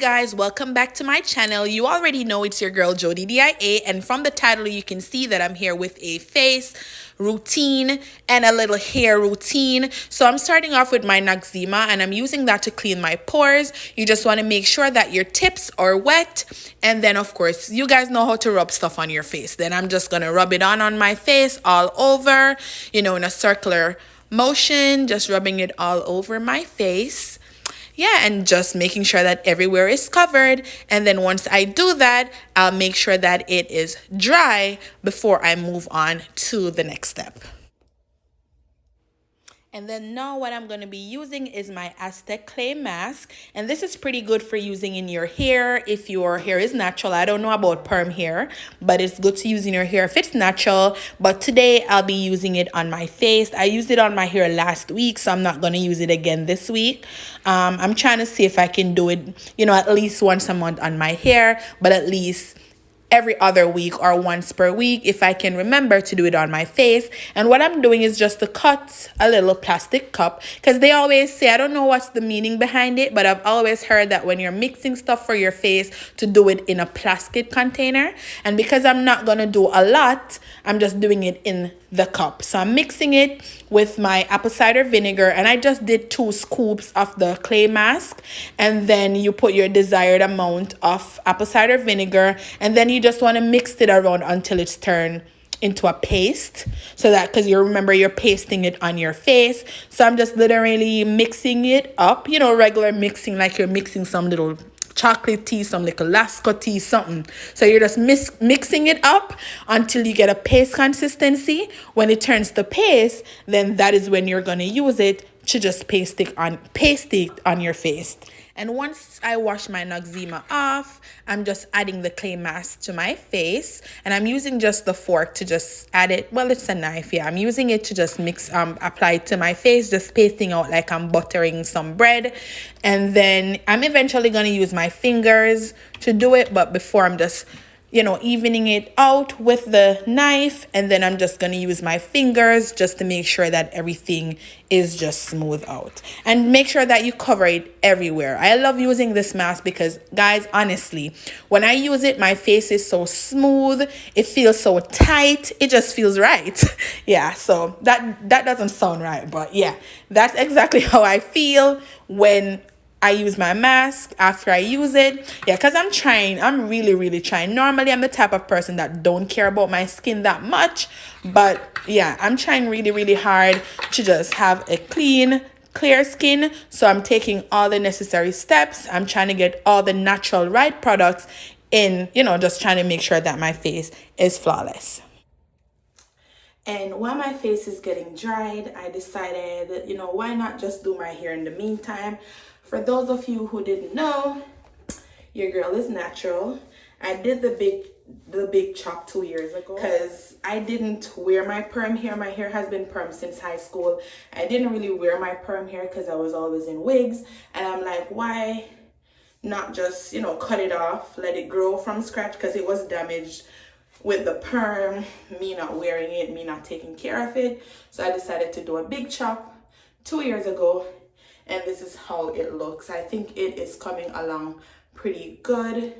guys, welcome back to my channel. You already know it's your girl Jody D.I.A, and from the title you can see that I'm here with a face routine and a little hair routine. So I'm starting off with my Noxzema and I'm using that to clean my pores. You just want to make sure that your tips are wet, and then of course you guys know how to rub stuff on your face. Then I'm just gonna rub it on my face all over, in a circular motion, just rubbing it all over my face. Yeah, and just making sure that everywhere is covered. And then once I do that, I'll make sure that it is dry before I move on to the next step. And then now what I'm going to be using is my Aztec clay mask. And this is pretty good for using in your hair if your hair is natural. I don't know about perm hair, but it's good to use in your hair if it's natural. But today I'll be using it on my face. I used it on my hair last week, so I'm not going to use it again this week. I'm trying to see if I can do it, at least once a month on my hair, but at least every other week or once per week if I can remember to do it on my face. And what I'm doing is just to cut a little plastic cup, because they always say, I don't know what's the meaning behind it, but I've always heard that when you're mixing stuff for your face, to do it in a plastic container. And because I'm not going to do a lot, I'm just doing it in the cup. So I'm mixing it with my apple cider vinegar, and I just did 2 scoops of the clay mask, and then you put your desired amount of apple cider vinegar, and then you just want to mix it around until it's turned into a paste, so that, because you remember you're pasting it on your face. So I'm just literally mixing it up, regular mixing, like you're mixing some little chocolate tea, some little Lasco tea, something. So you're just mixing it up until you get a paste consistency. When it turns to paste, then that is when you're going to use it to just paste it on your face. And once I wash my Noxzema off, I'm just adding the clay mask to my face. And I'm using just the fork to just add it. Well, it's a knife, yeah. I'm using it to just apply it to my face, just pasting out like I'm buttering some bread. And then I'm eventually going to use my fingers to do it. But before, I'm just evening it out with the knife, and then I'm just going to use my fingers just to make sure that everything is just smooth out. And make sure that you cover it everywhere. I love using this mask because, guys, honestly, when I use it, my face is so smooth. It feels so tight. It just feels right. Yeah, so that doesn't sound right, but yeah, that's exactly how I feel when I use my mask after I use it. Yeah, because I'm really trying. Normally, I'm the type of person that don't care about my skin that much. But yeah, I'm trying really hard to just have a clear skin. So I'm taking all the necessary steps. I'm trying to get all the natural right products in, just trying to make sure that my face is flawless. And while my face is getting dried, I decided, why not just do my hair in the meantime? For those of you who didn't know, your girl is natural. I did the big chop 2 years ago because I didn't wear my perm hair. My hair has been perm since high school. I didn't really wear my perm hair because I was always in wigs. And I'm like, why not just, cut it off, let it grow from scratch, because it was damaged with the perm, me not wearing it, me not taking care of it. So I decided to do a big chop 2 years ago, and this is how it looks. I think it is coming along pretty good.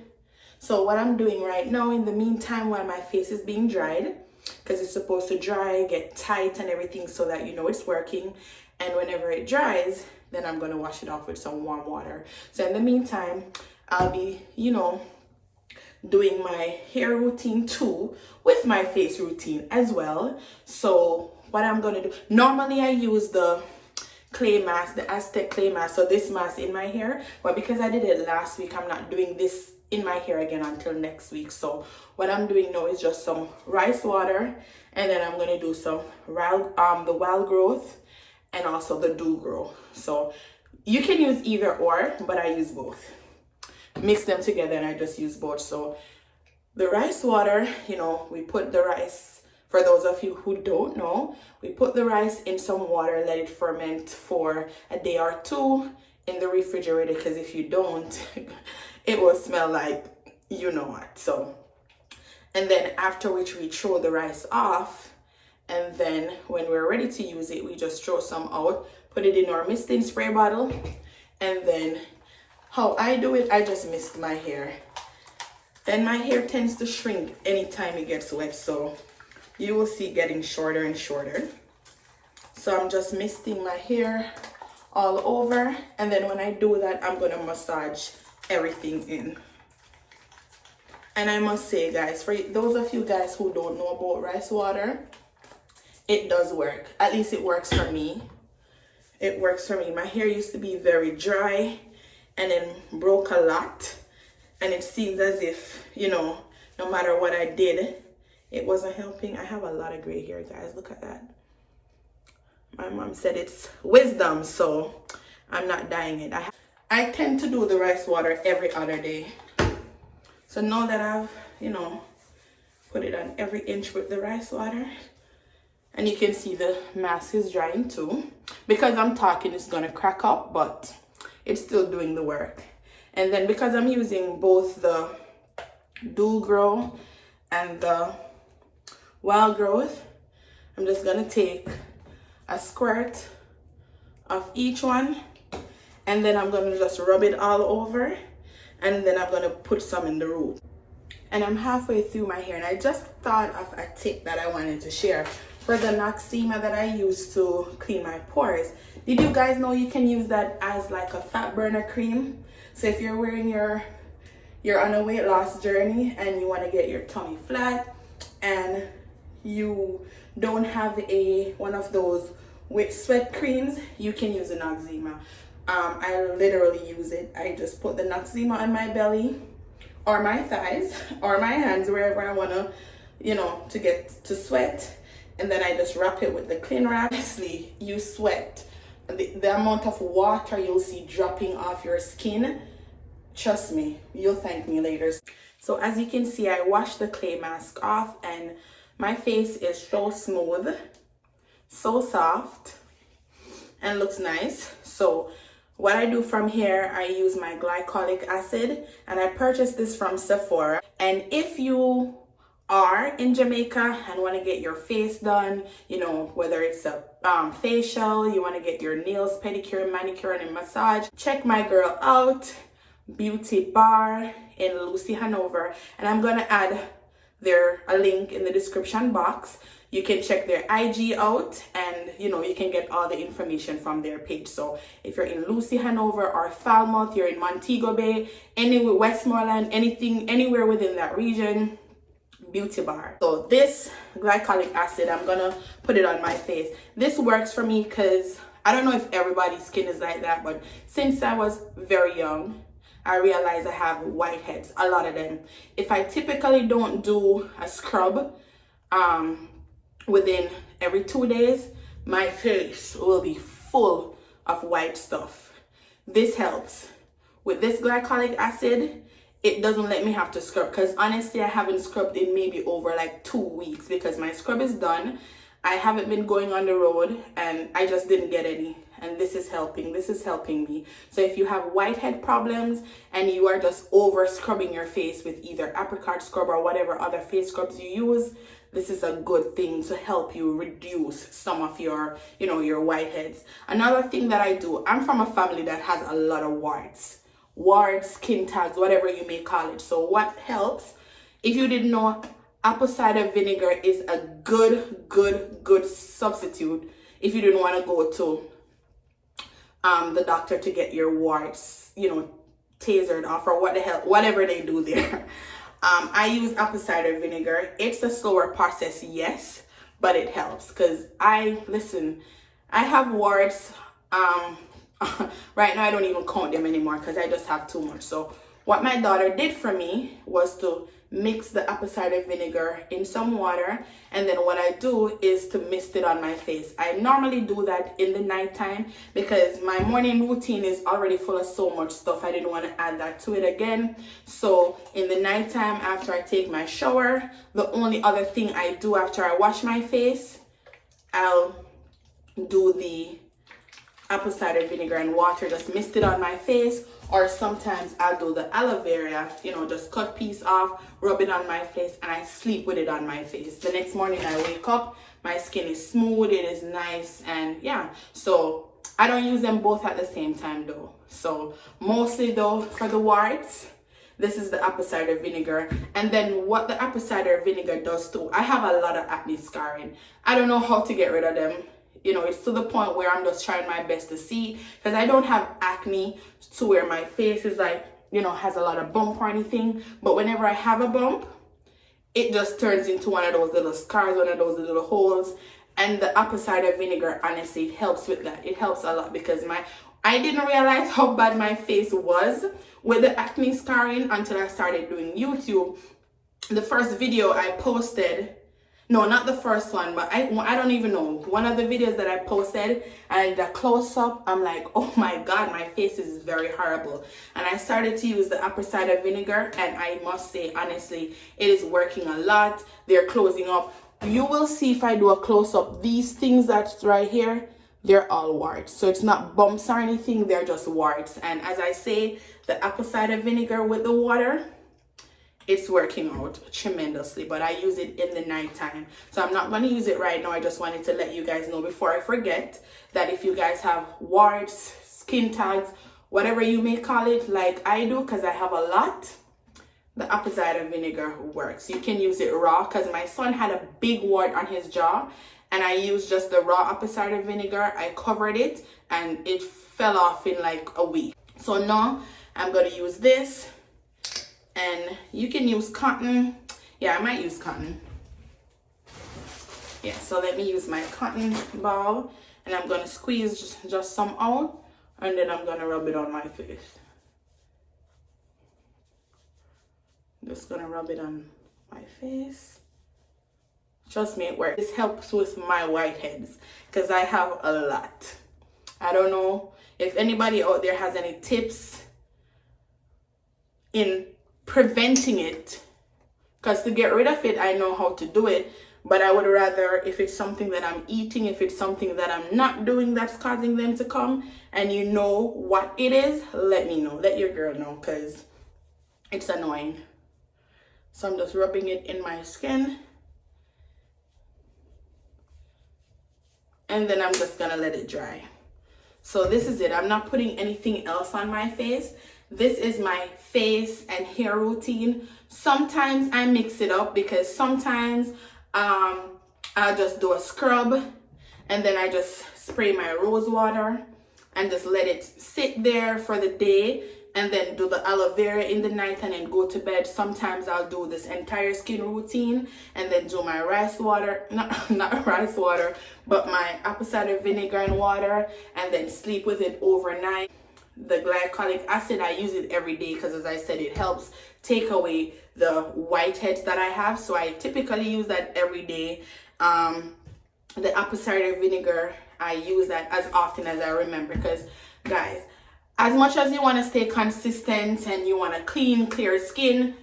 So what I'm doing right now, in the meantime, while my face is being dried, because it's supposed to dry, get tight and everything, so that it's working, and whenever it dries, then I'm going to wash it off with some warm water. So in the meantime, I'll be, doing my hair routine too, with my face routine as well. So what I'm going to do, normally I use the clay mask, the Aztec clay mask, so this mask in my hair, but because I did it last week, I'm not doing this in my hair again until next week. So what I'm doing now is just some rice water, and then I'm going to do some the wild growth and also the do grow. So you can use either or, but I use both. Mix them together and I just use both. So the rice water, we put the rice, for those of you who don't know, we put the rice in some water, let it ferment for a day or 2 in the refrigerator, because if you don't, it will smell like you know what. So, and then after which we throw the rice off, and then when we're ready to use it, we just throw some out, put it in our misting spray bottle, and then How I do it, I just mist my hair. And my hair tends to shrink anytime it gets wet, so you will see it getting shorter and shorter. So I'm just misting my hair all over, and then when I do that, I'm gonna massage everything in. And I must say, guys, for those of you guys who don't know about rice water, it does work. At least it works for me. It works for me. My hair used to be very dry and then broke a lot, and it seems as if, you know, no matter what I did, it wasn't helping. I have a lot of gray hair, guys. Look at that. My mom said it's wisdom, so I'm not dyeing it. I tend to do the rice water every other day. So now that I've, you know, put it on every inch with the rice water, and you can see the mask is drying too. Because I'm talking, it's gonna crack up, but it's still doing the work. And then because I'm using both the Dual Grow and the Wild Growth, I'm just gonna take a squirt of each one, and then I'm gonna just rub it all over, and then I'm gonna put some in the root. And I'm halfway through my hair, and I just thought of a tip that I wanted to share for the Noxzema that I use to clean my pores. Did you guys know you can use that as like a fat burner cream? So if you're wearing you're on a weight loss journey and you want to get your tummy flat and you don't have one of those with sweat creams, you can use a Noxzema. I literally use it. I just put the Noxzema on my belly or my thighs or my hands, wherever I want to, you know, to get to sweat, and then I just wrap it with the cling wrap. Honestly, you sweat. The amount of water you'll see dropping off your skin, trust me, you'll thank me later. So as you can see, I washed the clay mask off, and my face is so smooth, so soft, and looks nice. So what I do from here, I use my glycolic acid, and I purchased this from Sephora. And if you are in Jamaica and want to get your face done, you know, whether it's a facial, you want to get your nails, pedicure, manicure, and a massage, check my girl out, Beauty Bar in Lucy, Hanover, and I'm gonna add a link in the description box. You can check their IG out, and you know, you can get all the information from their page. So if you're in Lucy, Hanover, or Falmouth, you're in Montego Bay, anywhere, Westmoreland, anything, anywhere within that region, Beauty Bar. So this glycolic acid, I'm gonna put it on my face. This works for me because I don't know if everybody's skin is like that, but since I was very young, I realized I have whiteheads, a lot of them. If I typically don't do a scrub within every 2 days, my face will be full of white stuff. This helps. With this glycolic acid, it doesn't let me have to scrub, because honestly, I haven't scrubbed in maybe over like 2 weeks because my scrub is done. I haven't been going on the road and I just didn't get any. And this is helping me. So if you have whitehead problems and you are just over scrubbing your face with either apricot scrub or whatever other face scrubs you use, this is a good thing to help you reduce some of your, you know, your whiteheads. Another thing that I do, I'm from a family that has a lot of warts, skin tags, whatever you may call it. So what helps, if you didn't know, apple cider vinegar is a good substitute if you didn't want to go to the doctor to get your warts, you know, tasered off or whatever they do there. I use apple cider vinegar. It's a slower process, yes, but it helps because I have warts. Right now I don't even count them anymore because I just have too much. So what my daughter did for me was to mix the apple cider vinegar in some water, and then what I do is to mist it on my face. I normally do that in the nighttime because my morning routine is already full of so much stuff. I didn't want to add that to it again. So in the nighttime, after I take my shower, the only other thing I do after I wash my face, I'll do the apple cider vinegar and water, just mist it on my face. Or sometimes I'll do the aloe vera, you know, just cut piece off, rub it on my face, and I sleep with it on my face. The next morning I wake up, my skin is smooth, it is nice, and yeah. So I don't use them both at the same time though. So mostly though for the warts, this is the apple cider vinegar. And then what the apple cider vinegar does too, I have a lot of acne scarring. I don't know how to get rid of them. You know, it's to the point where I'm just trying my best to see, because I don't have acne to where my face is like, you know, has a lot of bump or anything. But whenever I have a bump, it just turns into one of those little scars, one of those little holes. And the apple cider vinegar, honestly, it helps with that. It helps a lot, because I didn't realize how bad my face was with the acne scarring until I started doing YouTube. The first video I posted, no, not the first one, but I don't even know. One of the videos that I posted, and the close-up, I'm like, oh my God, my face is very horrible. And I started to use the apple cider vinegar, and I must say, honestly, it is working a lot. They're closing up. You will see if I do a close-up, these things that's right here, they're all warts. So it's not bumps or anything, they're just warts. And as I say, the apple cider vinegar with the water, it's working out tremendously. But I use it in the nighttime, so I'm not going to use it right now. I just wanted to let you guys know before I forget that if you guys have warts, skin tags, whatever you may call it, like I do, because I have a lot, the apple cider vinegar works. You can use it raw, because my son had a big wart on his jaw, and I used just the raw apple cider vinegar. I covered it and it fell off in like a week. So now I'm going to use this. And you can use cotton. Yeah, I might use cotton. Yeah, so let me use my cotton ball, and I'm going to squeeze just some out, and then I'm going to rub it on my face. Just going to rub it on my face. Trust me, it works. This helps with my whiteheads, because I have a lot. I don't know if anybody out there has any tips in preventing it, because to get rid of it, I know how to do it, but I would rather, if it's something that I'm eating, if it's something that I'm not doing that's causing them to come, and you know what it is, let me know, let your girl know, because it's annoying. So I'm just rubbing it in my skin, and then I'm just gonna let it dry. So this is it. I'm not putting anything else on my face. This is my face and hair routine. Sometimes I mix it up, because sometimes I'll just do a scrub, and then I just spray my rose water and just let it sit there for the day, and then do the aloe vera in the night and then go to bed. Sometimes I'll do this entire skin routine and then do my rice water, not rice water, but my apple cider vinegar and water, and then sleep with it overnight. The glycolic acid, I use it every day, because as I said, it helps take away the whiteheads that I have. So I typically use that every day. The apple cider vinegar, I use that as often as I remember, because guys, as much as you want to stay consistent and you want to clear skin,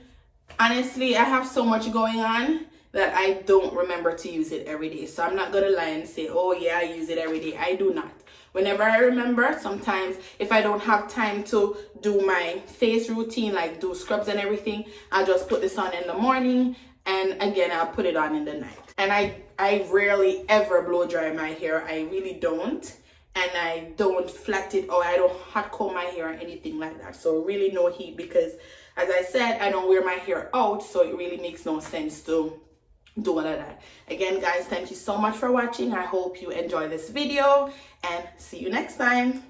honestly, I have so much going on that I don't remember to use it every day. So I'm not gonna lie and say, oh yeah, I use it every day. I do not. Whenever I remember, sometimes if I don't have time to do my face routine, like do scrubs and everything, I'll just put this on in the morning, and again I'll put it on in the night. And I rarely ever blow dry my hair. I really don't. And I don't flat it, or I don't hot comb my hair or anything like that. So really no heat, because as I said, I don't wear my hair out, so it really makes no sense to do all of that. Again, guys, thank you so much for watching. I hope you enjoy this video, and see you next time.